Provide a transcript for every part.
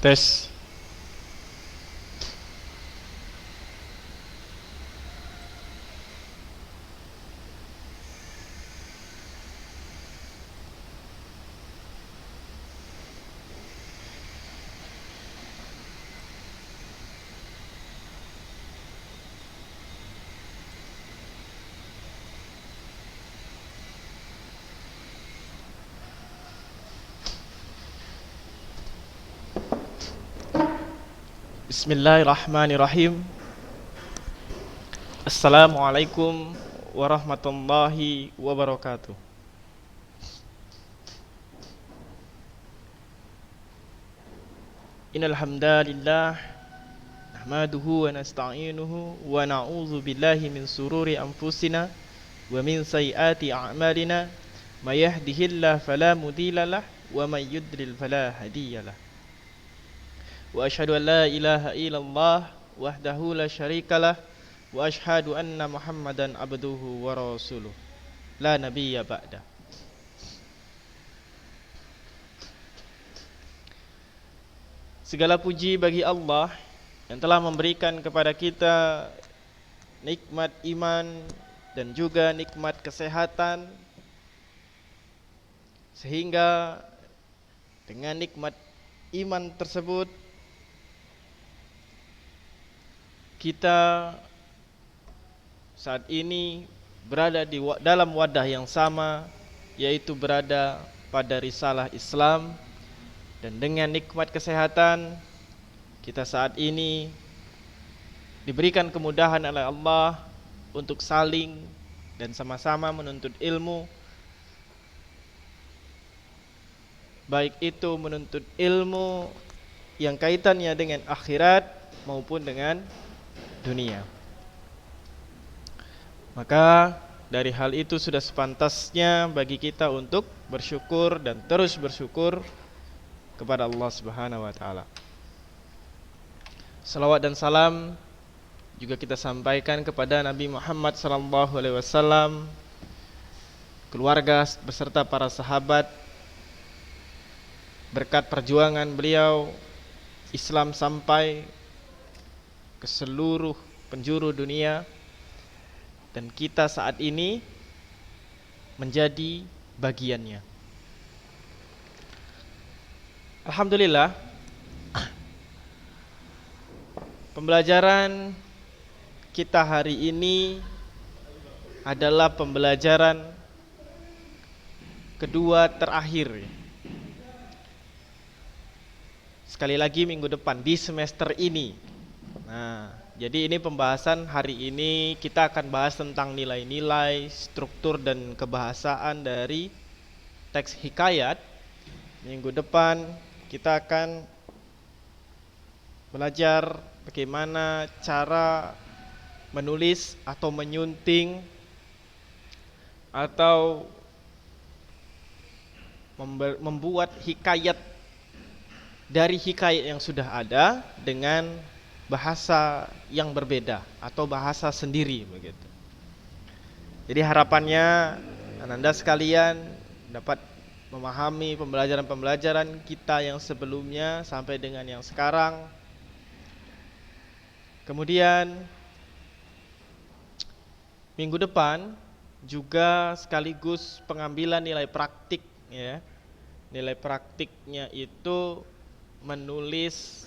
Tes. Bismillahirrahmanirrahim. Assalamualaikum warahmatullahi wabarakatuh. Innal hamdalillah nahmaduhu wa nasta'inuhu wa na'udzu billahi min sururi anfusina wa min sayyiati a'malina. May yahdihillahu fala mudhillalah wa may yudlil fala hadiyalah. Wa asyhadu an la ilaha illallah wahdahu la syarikalah wa asyhadu anna Muhammadan abduhu wa rasuluh la nabiyya ba'da. Segala puji bagi Allah yang telah memberikan kepada kita nikmat iman dan juga nikmat kesehatan, sehingga dengan nikmat iman tersebut kita saat ini berada di dalam wadah yang sama, yaitu berada pada risalah Islam. Dan dengan nikmat kesehatan, kita saat ini diberikan kemudahan oleh Allah untuk saling dan sama-sama menuntut ilmu, baik itu menuntut ilmu yang kaitannya dengan akhirat maupun dengan dunia. Maka dari hal itu sudah sepantasnya bagi kita untuk bersyukur dan terus bersyukur kepada Allah Subhanahu wa taala. Salawat dan salam juga kita sampaikan kepada Nabi Muhammad sallallahu alaihi wasallam, keluarga beserta para sahabat. Berkat perjuangan beliau, Islam sampai ke seluruh penjuru dunia, dan kita saat ini menjadi bagiannya. Alhamdulillah, pembelajaran kita hari ini adalah pembelajaran kedua terakhir. Sekali lagi minggu depan di semester ini. Nah, jadi ini pembahasan hari ini kita akan bahas tentang nilai-nilai, struktur dan kebahasaan dari teks hikayat. Minggu depan kita akan belajar bagaimana cara menulis atau menyunting atau membuat hikayat dari hikayat yang sudah ada dengan bahasa yang berbeda atau bahasa sendiri begitu. Jadi harapannya Anda sekalian dapat memahami pembelajaran-pembelajaran kita yang sebelumnya sampai dengan yang sekarang. Kemudian minggu depan juga sekaligus pengambilan nilai praktik ya. Nilai praktiknya itu menulis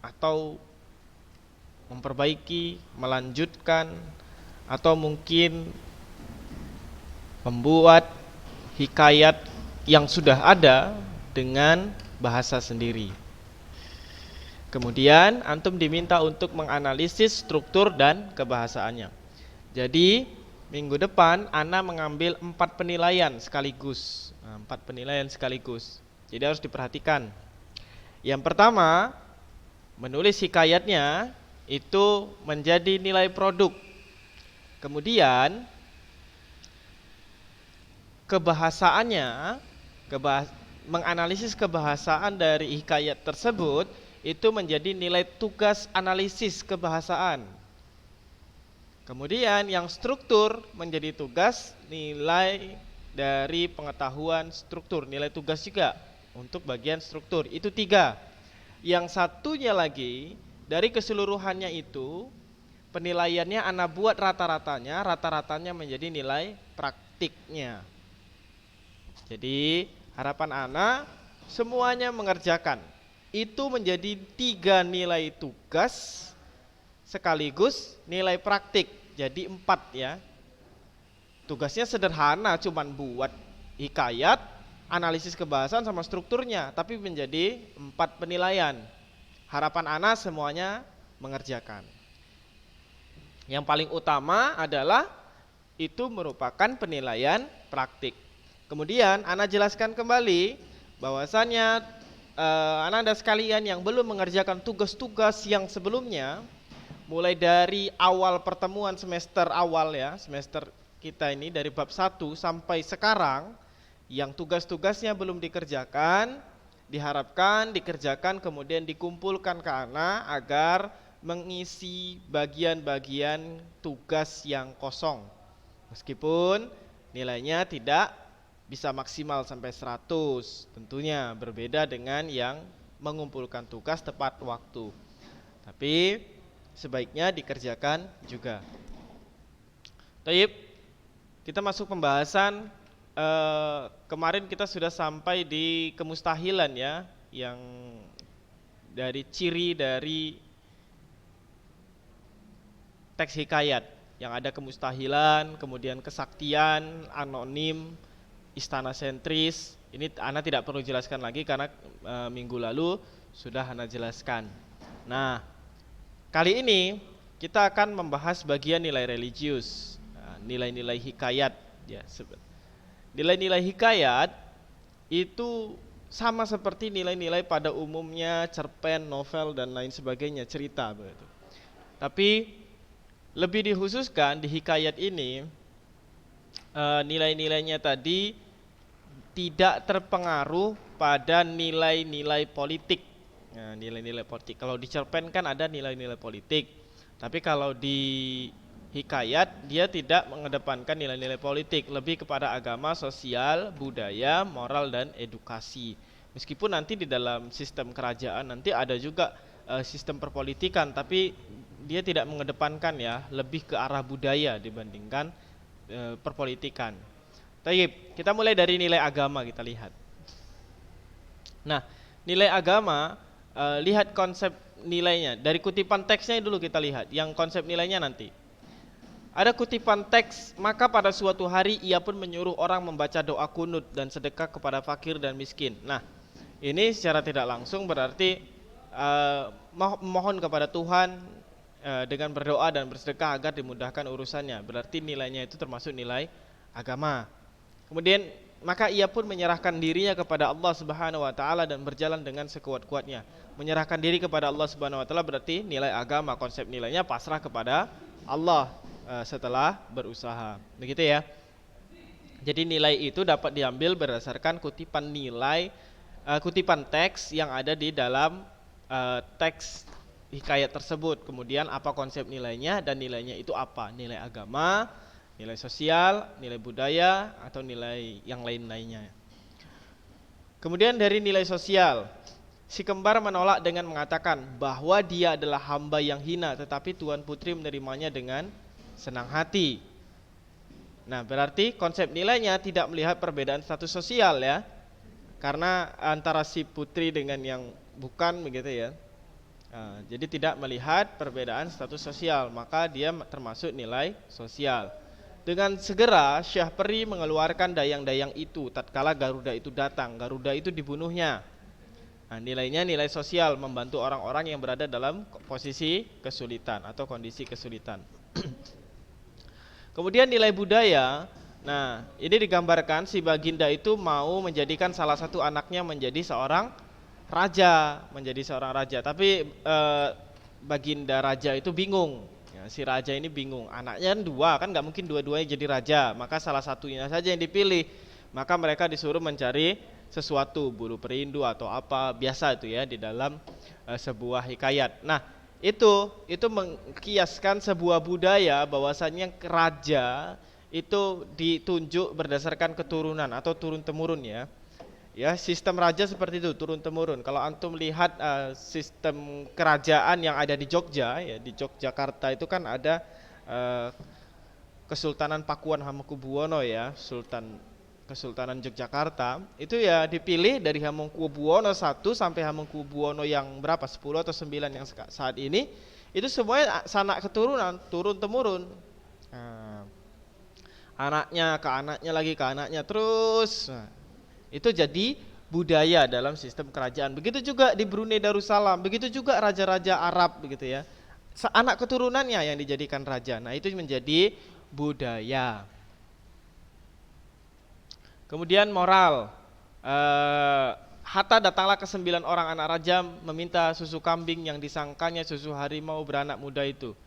atau memperbaiki, melanjutkan, atau mungkin membuat hikayat yang sudah ada dengan bahasa sendiri. Kemudian antum diminta untuk menganalisis struktur dan kebahasaannya. Jadi minggu depan Ana mengambil 4 penilaian sekaligus. 4 penilaian sekaligus. Jadi harus diperhatikan. Yang pertama, menulis hikayatnya itu menjadi nilai produk. Kemudian kebahasaannya, menganalisis kebahasaan dari hikayat tersebut itu menjadi nilai tugas analisis kebahasaan. Kemudian yang struktur menjadi tugas nilai dari pengetahuan struktur, nilai tugas juga untuk bagian struktur. Itu 3. Yang satunya lagi dari keseluruhannya itu penilaiannya ana buat rata-ratanya menjadi nilai praktiknya. Jadi harapan ana semuanya mengerjakan. Itu menjadi 3 nilai tugas sekaligus nilai praktik. Jadi 4 ya. Tugasnya sederhana, cuman buat hikayat, analisis kebahasan sama strukturnya, tapi menjadi 4 penilaian. Harapan ana semuanya mengerjakan. Yang paling utama adalah itu merupakan penilaian praktik. Kemudian ana jelaskan kembali bahwasannya anak-anak sekalian yang belum mengerjakan tugas-tugas yang sebelumnya, mulai dari awal pertemuan semester awal ya, semester kita ini dari bab 1 sampai sekarang, yang tugas-tugasnya belum dikerjakan, diharapkan dikerjakan kemudian dikumpulkan ke anak agar mengisi bagian-bagian tugas yang kosong. Meskipun nilainya tidak bisa maksimal sampai 100, tentunya berbeda dengan yang mengumpulkan tugas tepat waktu. Tapi sebaiknya dikerjakan juga. Baik, kita masuk pembahasan. Kemarin kita sudah sampai di kemustahilan ya, yang dari ciri dari teks hikayat yang ada kemustahilan, kemudian kesaktian, anonim, istana sentris. Ini ana tidak perlu jelaskan lagi karena minggu lalu sudah ana jelaskan. Nah, kali ini kita akan membahas bagian nilai religius, nilai-nilai hikayat ya. Nilai-nilai hikayat itu sama seperti nilai-nilai pada umumnya cerpen, novel dan lain sebagainya, cerita begitu. Tapi lebih dikhususkan di hikayat ini nilai-nilainya tadi tidak terpengaruh pada nilai-nilai politik. Nah, nilai-nilai politik. Kalau di cerpen kan ada nilai-nilai politik. Tapi kalau di hikayat dia tidak mengedepankan nilai-nilai politik, lebih kepada agama, sosial, budaya, moral dan edukasi. Meskipun nanti di dalam sistem kerajaan nanti ada juga sistem perpolitikan, tapi dia tidak mengedepankan ya, lebih ke arah budaya dibandingkan perpolitikan. Baik, kita mulai dari nilai agama, kita lihat. Nah, nilai agama, lihat konsep nilainya. Dari kutipan teksnya dulu kita lihat, yang konsep nilainya nanti. Ada kutipan teks, maka pada suatu hari ia pun menyuruh orang membaca doa kunut dan sedekah kepada fakir dan miskin. Nah, ini secara tidak langsung berarti mohon kepada Tuhan dengan berdoa dan bersedekah agar dimudahkan urusannya. Berarti nilainya itu termasuk nilai agama. Kemudian maka ia pun menyerahkan dirinya kepada Allah Subhanahu wa taala dan berjalan dengan sekuat-kuatnya. Menyerahkan diri kepada Allah Subhanahu wa taala berarti nilai agama, konsep nilainya pasrah kepada Allah setelah berusaha. Begitu ya. Jadi nilai itu dapat diambil berdasarkan kutipan nilai, kutipan teks yang ada di dalam teks hikayat tersebut. Kemudian apa konsep nilainya dan nilainya itu apa? Nilai agama, nilai sosial, nilai budaya, atau nilai yang lain-lainnya. Kemudian dari nilai sosial, si kembar menolak dengan mengatakan bahwa dia adalah hamba yang hina, tetapi tuan putri menerimanya dengan senang hati. Nah, berarti konsep nilainya tidak melihat perbedaan status sosial ya. Karena antara si putri dengan yang bukan begitu ya. Jadi tidak melihat perbedaan status sosial, maka dia termasuk nilai sosial. Dengan segera Syah Peri mengeluarkan dayang-dayang itu tatkala Garuda itu datang. Garuda itu dibunuhnya. Nah, nilainya nilai sosial, membantu orang-orang yang berada dalam posisi kesulitan atau kondisi kesulitan. Kemudian nilai budaya. Nah, ini digambarkan si Baginda itu mau menjadikan salah satu anaknya menjadi seorang raja, Tapi Baginda raja itu bingung. Ya, si raja ini bingung. Anaknya kan 2, kan nggak mungkin dua-duanya jadi raja. Maka salah satunya saja yang dipilih. Maka mereka disuruh mencari sesuatu, bulu perindu atau apa, biasa itu ya di dalam sebuah hikayat. Nah, itu mengkiaskan sebuah budaya bahwasannya raja itu ditunjuk berdasarkan keturunan atau turun temurun ya. Ya, sistem raja seperti itu turun temurun. Kalau antum lihat sistem kerajaan yang ada di Jogja, ya di Yogyakarta itu kan ada eh, Kesultanan Pakuan Hamengkubuwono ya, Kesultanan Yogyakarta. Itu ya dipilih dari Hamengkubuwono I sampai Hamengkubuwono yang berapa? 10 atau 9 yang saat ini. Itu semuanya sanak keturunan, turun temurun. Nah, anaknya ke anaknya lagi ke anaknya terus. Nah, itu jadi budaya dalam sistem kerajaan. Begitu juga di Brunei Darussalam, begitu juga raja-raja Arab begitu ya. Anak keturunannya yang dijadikan raja. Nah, itu menjadi budaya. Kemudian moral. Hatta datanglah ke 9 orang anak raja meminta susu kambing yang disangkanya susu harimau beranak muda itu.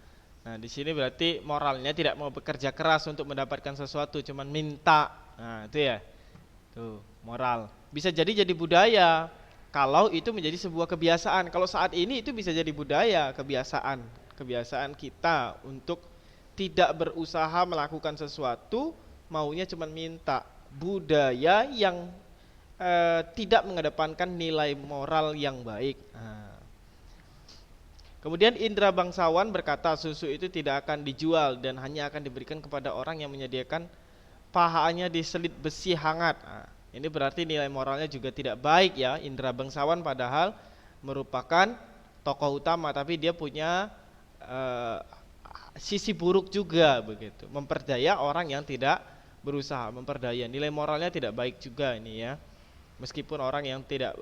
Nah, di sini berarti moralnya tidak mau bekerja keras untuk mendapatkan sesuatu, cuman minta. Nah, itu ya. Tuh, moral. Bisa jadi budaya kalau itu menjadi sebuah kebiasaan. Kalau saat ini itu bisa jadi budaya, kebiasaan kita untuk tidak berusaha melakukan sesuatu, maunya cuma minta. Budaya yang tidak mengedepankan nilai moral yang baik. Nah. Kemudian indra bangsawan berkata susu itu tidak akan dijual dan hanya akan diberikan kepada orang yang menyediakan pahanya diselit besi hangat. Nah, ini berarti nilai moralnya juga tidak baik ya. Indra bangsawan padahal merupakan tokoh utama, tapi dia punya sisi buruk juga begitu. Memperdaya orang yang tidak berusaha, memperdaya. Nilai moralnya tidak baik juga ini ya. Meskipun orang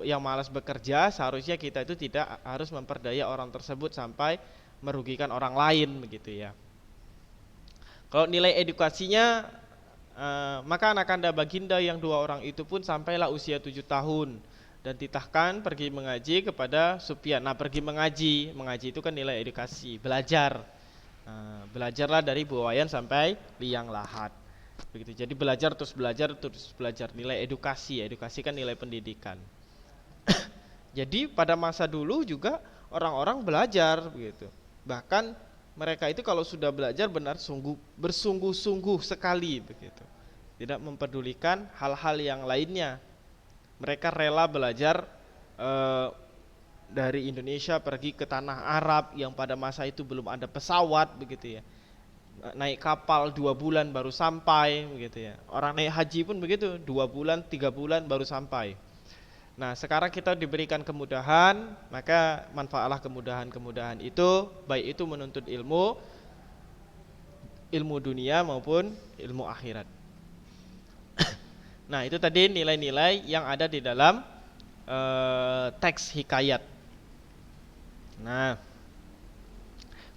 yang malas bekerja, seharusnya kita itu tidak harus memperdaya orang tersebut sampai merugikan orang lain begitu ya. Kalau nilai edukasinya, maka anak anda baginda yang 2 orang itu pun sampailah usia 7 tahun dan titahkan pergi mengaji kepada Sufyan. Nah, pergi mengaji itu kan nilai edukasi, belajar. Belajarlah dari Buayan sampai Liang Lahat. Begitu. Jadi belajar terus belajar, nilai edukasi kan nilai pendidikan. Jadi pada masa dulu juga orang-orang belajar begitu. Bahkan mereka itu kalau sudah belajar bersungguh-sungguh sekali begitu. Tidak mempedulikan hal-hal yang lainnya. Mereka rela belajar dari Indonesia pergi ke tanah Arab yang pada masa itu belum ada pesawat begitu ya. Naik kapal 2 bulan baru sampai begitu ya. Orang naik haji pun begitu, 2 bulan 3 bulan baru sampai. Nah, sekarang kita diberikan kemudahan, maka manfaatlah kemudahan itu, baik itu menuntut ilmu dunia maupun ilmu akhirat. Nah, itu tadi nilai-nilai yang ada di dalam teks hikayat. Nah,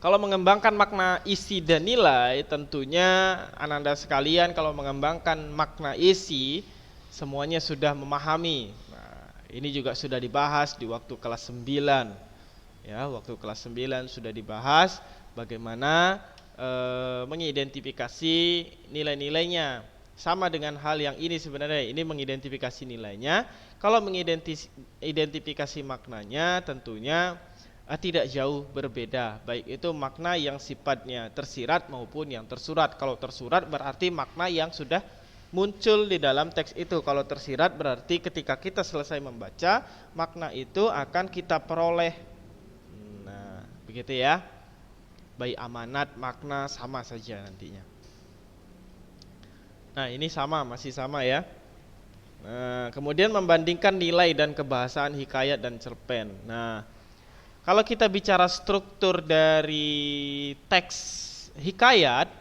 kalau mengembangkan makna isi dan nilai, tentunya ananda sekalian kalau mengembangkan makna isi, semuanya sudah memahami. Nah, ini juga sudah dibahas di waktu kelas 9. Ya, waktu kelas 9 sudah dibahas bagaimana mengidentifikasi nilai-nilainya. Sama dengan hal yang ini sebenarnya, ini mengidentifikasi nilainya. Kalau mengidentifikasi maknanya tentunya tidak jauh berbeda, baik itu makna yang sifatnya tersirat maupun yang tersurat. Kalau tersurat berarti makna yang sudah muncul di dalam teks itu. Kalau tersirat berarti ketika kita selesai membaca, makna itu akan kita peroleh. Nah, begitu ya. Baik amanat, makna sama saja nantinya. Nah, ini masih sama ya. Nah, kemudian membandingkan nilai dan kebahasaan hikayat dan cerpen. Nah, kalau kita bicara struktur dari teks hikayat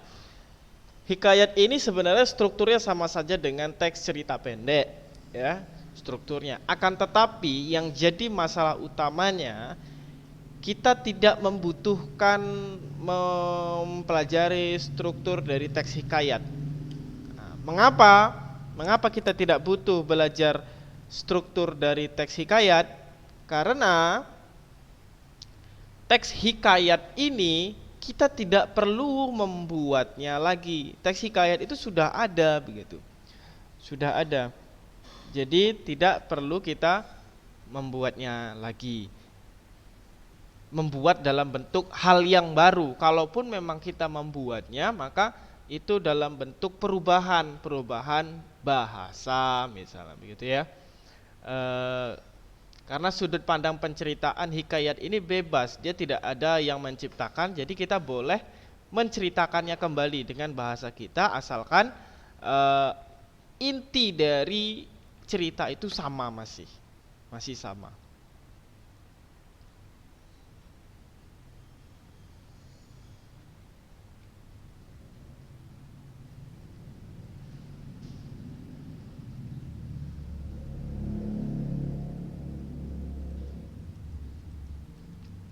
ini sebenarnya strukturnya sama saja dengan teks cerita pendek, ya, strukturnya. Akan tetapi yang jadi masalah utamanya, kita tidak membutuhkan mempelajari struktur dari teks hikayat. Nah, mengapa kita tidak butuh belajar struktur dari teks hikayat? Karena teks hikayat ini kita tidak perlu membuatnya lagi. Teks hikayat itu sudah ada begitu. Sudah ada. Jadi tidak perlu kita membuatnya lagi. Membuat dalam bentuk hal yang baru. Kalaupun memang kita membuatnya, maka itu dalam bentuk perubahan bahasa misalnya begitu ya. Eh, karena sudut pandang penceritaan hikayat ini bebas, dia tidak ada yang menciptakan, jadi kita boleh menceritakannya kembali dengan bahasa kita asalkan eh, inti dari cerita itu sama, masih sama.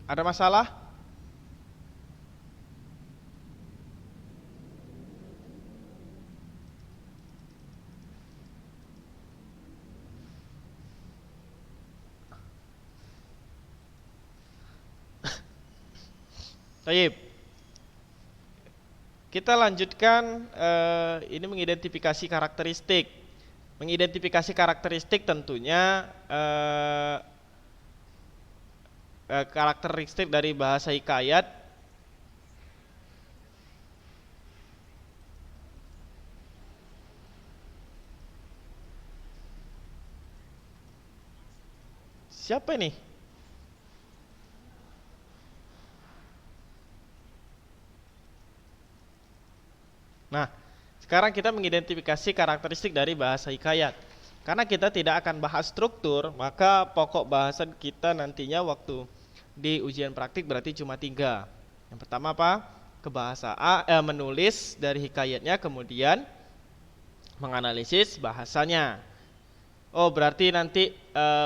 Ada masalah? Baik. Kita lanjutkan ini mengidentifikasi karakteristik. Mengidentifikasi karakteristik tentunya karakteristik dari bahasa hikayat. Siapa ini? Nah, sekarang kita mengidentifikasi karakteristik dari bahasa hikayat. Karena kita tidak akan bahas struktur, maka pokok bahasan kita nantinya waktu di ujian praktik berarti cuma 3. Yang pertama apa? Kebahasaan, menulis dari hikayatnya, kemudian menganalisis bahasanya. Oh, berarti nanti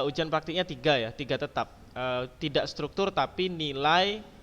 ujian praktiknya 3 ya, 3 tetap. Tidak struktur tapi nilai.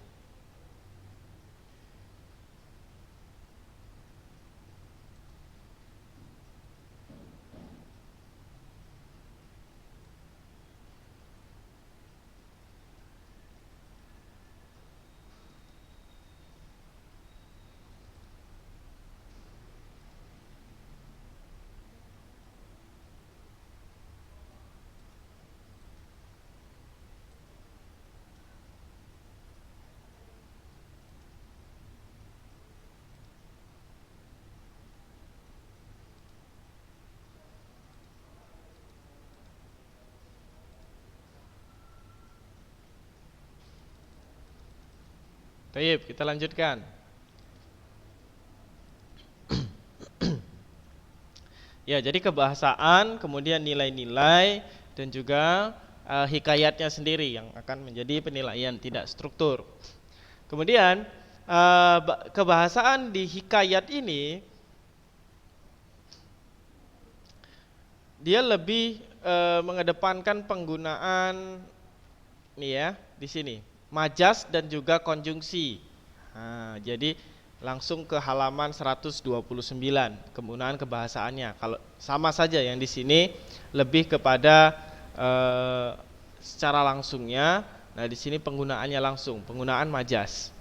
Baik, kita lanjutkan. Ya, jadi kebahasaan, kemudian nilai-nilai dan juga hikayatnya sendiri yang akan menjadi penilaian, tidak struktur. Kemudian kebahasaan di hikayat ini dia lebih mengedepankan penggunaan nih ya di sini majas dan juga konjungsi. Nah, jadi langsung ke halaman 129 kegunaan kebahasaannya. Kalau sama saja yang di sini lebih kepada secara langsungnya. Nah, di sini penggunaannya langsung, penggunaan majas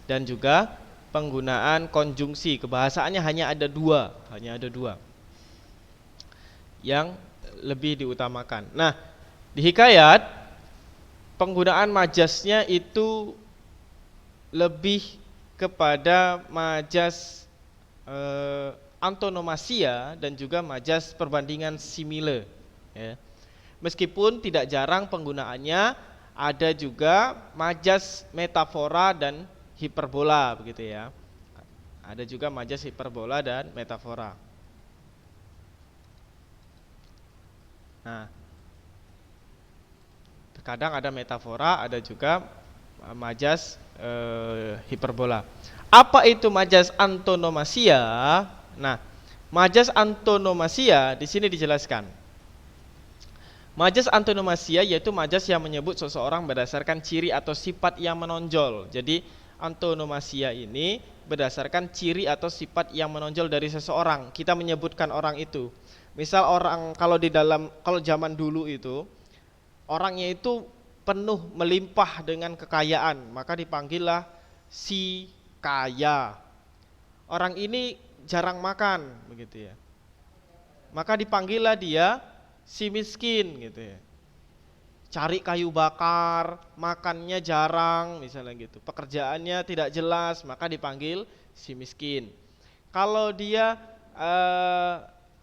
dan juga penggunaan konjungsi. Kebahasaannya hanya ada dua yang lebih diutamakan. Nah, di hikayat penggunaan majasnya itu lebih kepada majas antonomasia dan juga majas perbandingan simile ya. Meskipun tidak jarang penggunaannya ada juga majas metafora dan hiperbola begitu ya. Ada juga majas hiperbola dan metafora. Nah, terkadang ada metafora, ada juga majas hiperbola. Apa itu majas antonomasia? Nah, majas antonomasia di sini dijelaskan. Majas antonomasia yaitu majas yang menyebut seseorang berdasarkan ciri atau sifat yang menonjol. Jadi antonomasia ini berdasarkan ciri atau sifat yang menonjol dari seseorang. Kita menyebutkan orang itu. Misal orang kalau zaman dulu itu orangnya itu penuh melimpah dengan kekayaan, maka dipanggillah si kaya. Orang ini jarang makan begitu ya. Maka dipanggillah dia si miskin gitu ya. Cari kayu bakar, makannya jarang misalnya gitu. Pekerjaannya tidak jelas, maka dipanggil si miskin. Kalau dia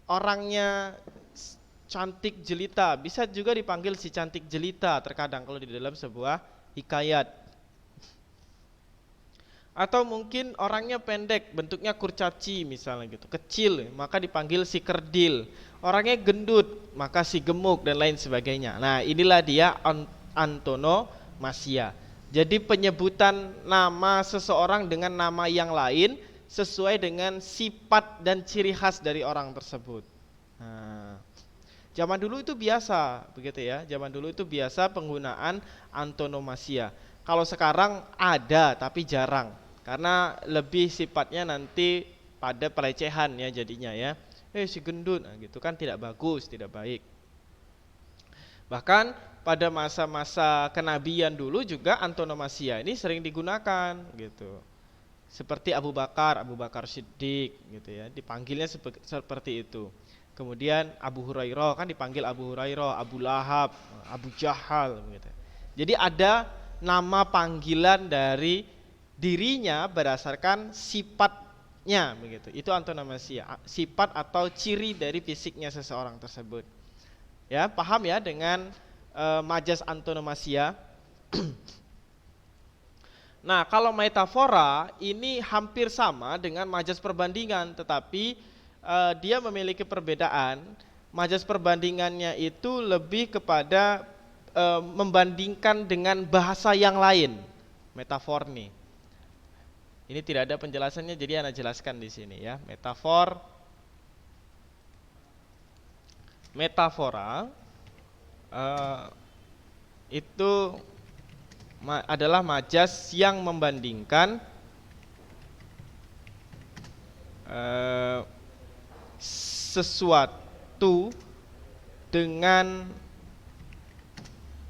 orangnya cantik jelita, bisa juga dipanggil si cantik jelita terkadang kalau di dalam sebuah hikayat. Atau mungkin orangnya pendek, bentuknya kurcaci misalnya gitu, kecil, maka dipanggil si kerdil. Orangnya gendut, maka si gemuk dan lain sebagainya. Nah, inilah dia antonomasia. Jadi penyebutan nama seseorang dengan nama yang lain sesuai dengan sifat dan ciri khas dari orang tersebut. Nah, zaman dulu itu biasa, begitu ya. Zaman dulu itu biasa penggunaan antonomasia. Kalau sekarang ada tapi jarang, karena lebih sifatnya nanti pada pelecehan ya jadinya ya. Si gendut, nah, gitu kan tidak bagus, tidak baik. Bahkan pada masa-masa kenabian dulu juga antonomasia ini sering digunakan gitu. Seperti Abu Bakar Siddiq gitu ya, dipanggilnya seperti itu. Kemudian Abu Hurairah kan dipanggil Abu Hurairah, Abu Lahab, Abu Jahal gitu. Jadi ada nama panggilan dari dirinya berdasarkan sifatnya begitu. Itu antonomasia, sifat atau ciri dari fisiknya seseorang tersebut. Ya, paham ya dengan majas antonomasia? Nah, kalau metafora ini hampir sama dengan majas perbandingan, tetapi dia memiliki perbedaan. Majas perbandingannya itu lebih kepada membandingkan dengan bahasa yang lain. Metafor nih. Ini tidak ada penjelasannya, jadi Anda jelaskan di sini ya. Metafora itu adalah majas yang membandingkan sesuatu dengan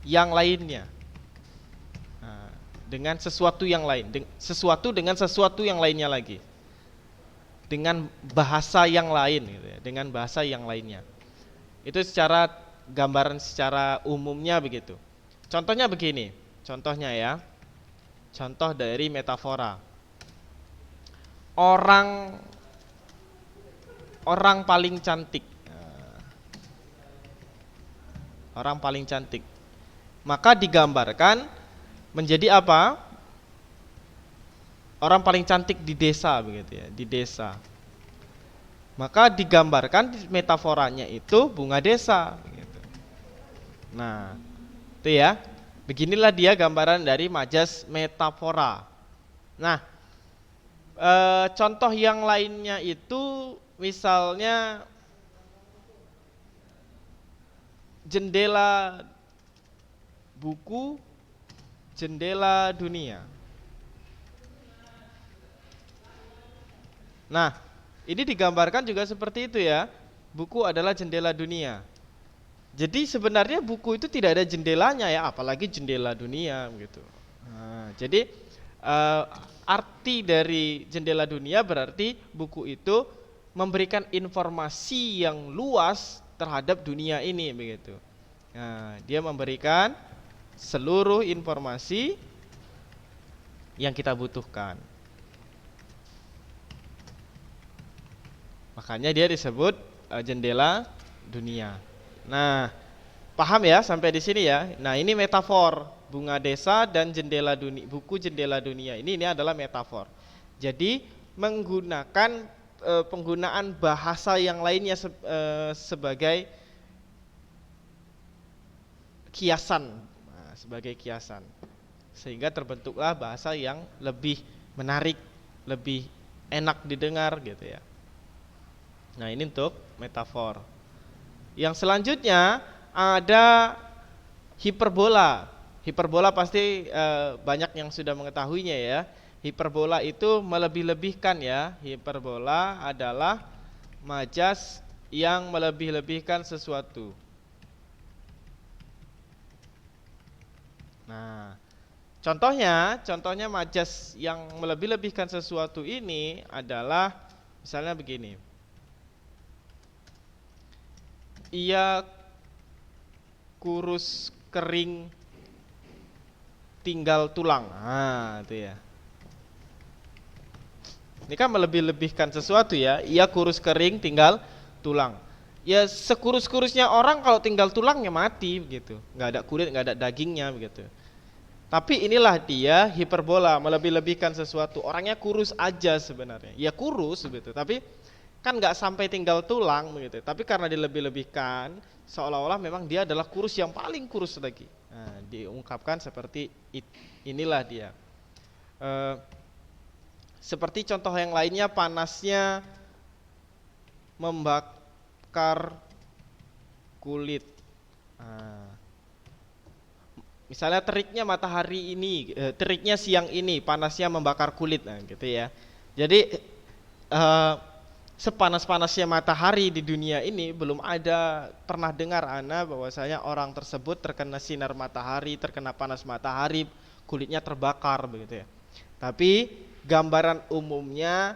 yang lainnya. Dengan sesuatu yang lain, sesuatu dengan sesuatu yang lainnya lagi, dengan bahasa yang lain gitu ya, dengan bahasa yang lainnya. Itu secara gambaran secara umumnya begitu. Contohnya begini, contohnya ya, contoh dari metafora. Orang paling cantik, orang paling cantik, maka digambarkan menjadi apa? Orang paling cantik di desa begitu ya, di desa. Maka digambarkan metaforanya itu bunga desa begitu. Nah, itu ya. Beginilah dia gambaran dari majas metafora. Nah, contoh yang lainnya itu misalnya jendela buku, jendela dunia. Nah, ini digambarkan juga seperti itu ya. Buku adalah jendela dunia. Jadi sebenarnya buku itu tidak ada jendelanya ya, apalagi jendela dunia gitu. Nah, jadi arti dari jendela dunia berarti buku itu memberikan informasi yang luas terhadap dunia ini begitu. Nah, dia memberikan seluruh informasi yang kita butuhkan. Makanya dia disebut jendela dunia. Nah, paham ya sampai di sini ya. Nah, ini metafor bunga desa dan jendela dunia, buku jendela dunia. Ini adalah metafor. Jadi menggunakan penggunaan bahasa yang lainnya sebagai kiasan. Sebagai kiasan, sehingga terbentuklah bahasa yang lebih menarik, lebih enak didengar gitu ya. Nah, ini untuk metafor. Yang selanjutnya ada hiperbola. Hiperbola pasti banyak yang sudah mengetahuinya ya. Hiperbola itu melebih-lebihkan ya. Hiperbola adalah majas yang melebih-lebihkan sesuatu. Nah, contohnya majas yang melebih-lebihkan sesuatu ini adalah misalnya begini. Ia kurus kering tinggal tulang. Nah, itu ya. Ini kan melebih-lebihkan sesuatu ya. Ia kurus kering tinggal tulang. Ya sekurus-kurusnya orang kalau tinggal tulangnya mati begitu, nggak ada kulit, nggak ada dagingnya begitu. Tapi inilah dia hiperbola, melebih-lebihkan sesuatu. Orangnya kurus aja sebenarnya, ya kurus begitu, tapi kan nggak sampai tinggal tulang begitu. Tapi karena dilebih-lebihkan, seolah-olah memang dia adalah kurus yang paling kurus lagi. Nah, diungkapkan seperti inilah dia. Eh, Seperti contoh yang lainnya, panasnya membakar kulit. Nah, misalnya teriknya matahari ini, teriknya siang ini, panasnya membakar kulit, nah gitu ya. Jadi sepanas-panasnya matahari di dunia ini belum ada pernah dengar ana bahwasanya orang tersebut terkena sinar matahari, terkena panas matahari, kulitnya terbakar begitu ya. Tapi gambaran umumnya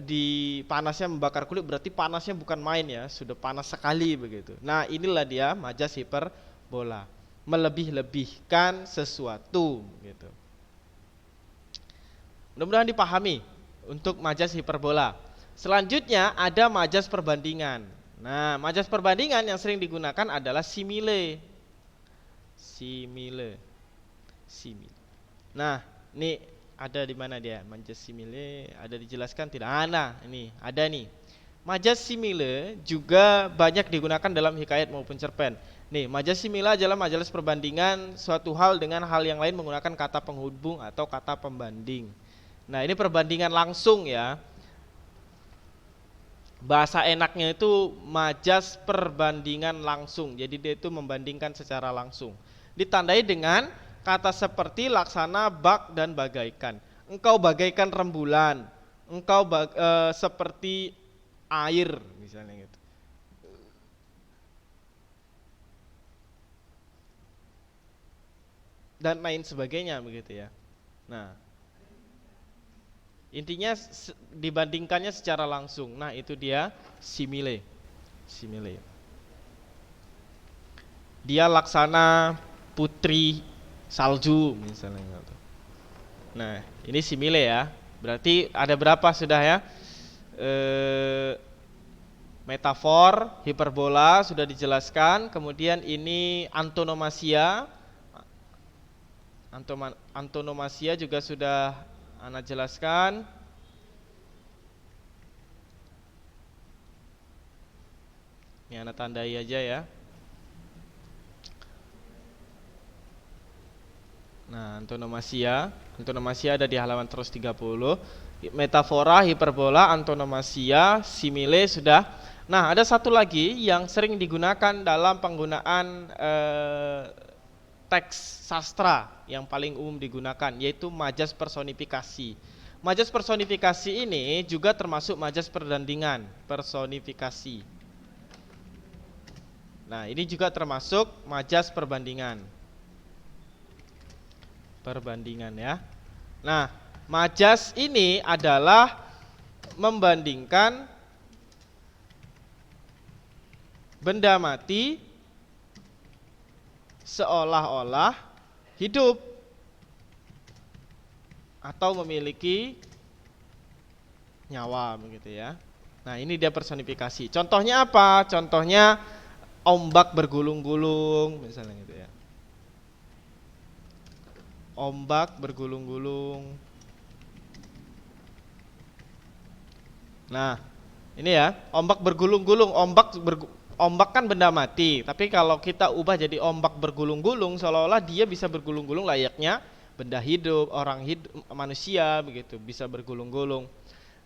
di panasnya membakar kulit berarti panasnya bukan main ya, sudah panas sekali begitu. Nah, inilah dia majas hiperbola, melebih-lebihkan sesuatu gitu. Mudah-mudahan dipahami untuk majas hiperbola. Selanjutnya ada majas perbandingan. Nah, majas perbandingan yang sering digunakan adalah simile. Simile. Simile. Nah, ini ada di mana dia? Majas simile ada dijelaskan tidak? Nah, ini ada nih. Majas simile juga banyak digunakan dalam hikayat maupun cerpen. Nih, majas simile adalah majas perbandingan suatu hal dengan hal yang lain menggunakan kata penghubung atau kata pembanding. Nah, ini perbandingan langsung ya. Bahasa enaknya itu majas perbandingan langsung. Jadi dia itu membandingkan secara langsung. Ditandai dengan kata seperti, laksana, bak, dan bagaikan. Engkau bagaikan rembulan. Engkau seperti air misalnya gitu. Dan lain sebagainya begitu ya. Nah, intinya dibandingkannya secara langsung. Nah, itu dia simile. Simile. Dia laksana putri salju misalnya gitu. Nah, ini simile ya. Berarti ada berapa sudah ya? Metafor, hiperbola sudah dijelaskan. Kemudian ini antonomasia. Antonomasia juga sudah Ana jelaskan. Ini Ana tandai aja ya. Nah, antonomasia ada di halaman terus 30. Metafora, hiperbola, antonomasia, simile sudah. Nah, ada satu lagi yang sering digunakan dalam penggunaan teks sastra yang paling umum digunakan, yaitu majas personifikasi. Majas personifikasi ini juga termasuk majas perbandingan, personifikasi. Nah, ini juga termasuk majas perbandingan. Perbandingan ya. Nah, majas ini adalah membandingkan benda mati seolah-olah hidup atau memiliki nyawa begitu ya. Nah, ini dia personifikasi. Contohnya apa? Contohnya ombak bergulung-gulung misalnya gitu ya. Ombak bergulung-gulung. Nah, ini ya, ombak bergulung-gulung. Ombak kan benda mati, tapi kalau kita ubah jadi ombak bergulung-gulung, seolah-olah dia bisa bergulung-gulung layaknya benda hidup, orang hidup, manusia begitu, bisa bergulung-gulung.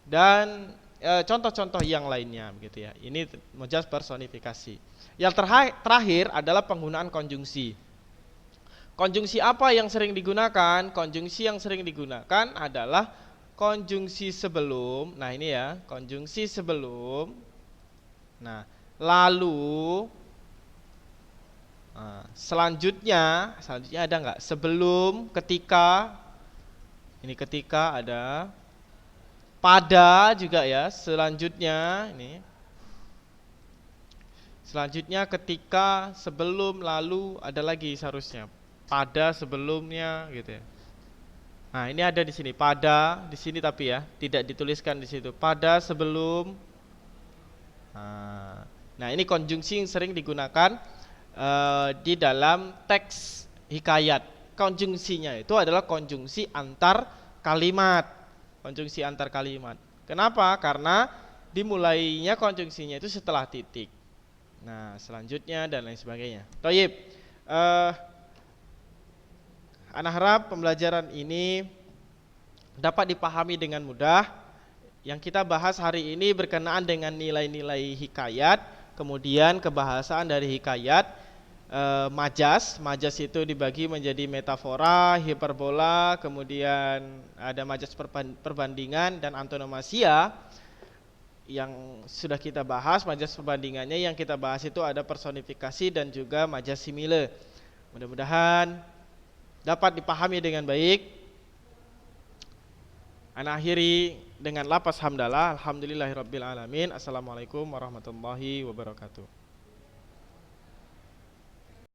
Dan contoh-contoh yang lainnya begitu ya. Ini majas personifikasi. Yang terakhir adalah penggunaan konjungsi. Konjungsi apa yang sering digunakan? Konjungsi yang sering digunakan adalah konjungsi sebelum. Nah, ini ya, konjungsi sebelum. Nah, lalu selanjutnya ada nggak? Sebelum, ketika. Ini ketika ada. Pada juga ya. Selanjutnya ini. Selanjutnya ketika, sebelum, lalu, ada lagi seharusnya. Pada, sebelumnya gitu ya. Nah, ini ada di sini. Pada di sini tapi ya, tidak dituliskan di situ. Pada, sebelum. Nah, Nah, ini konjungsi yang sering digunakan di dalam teks hikayat. Konjungsinya itu adalah konjungsi antar kalimat. Konjungsi antar kalimat. Kenapa? Karena dimulainya konjungsinya itu setelah titik. Nah, selanjutnya dan lain sebagainya. Toyib, ana harap pembelajaran ini dapat dipahami dengan mudah. Yang kita bahas hari ini berkenaan dengan nilai-nilai hikayat, kemudian kebahasaan dari hikayat, majas. Majas itu dibagi menjadi metafora, hiperbola, kemudian ada majas perbandingan dan antonomasia. Yang sudah kita bahas, majas perbandingannya yang kita bahas itu ada personifikasi dan juga majas simile. Mudah-mudahan dapat dipahami dengan baik. Ana akhiri dengan lapas hamdalah. Alhamdulillahirabbil alamin. Assalamualaikum warahmatullahi wabarakatuh.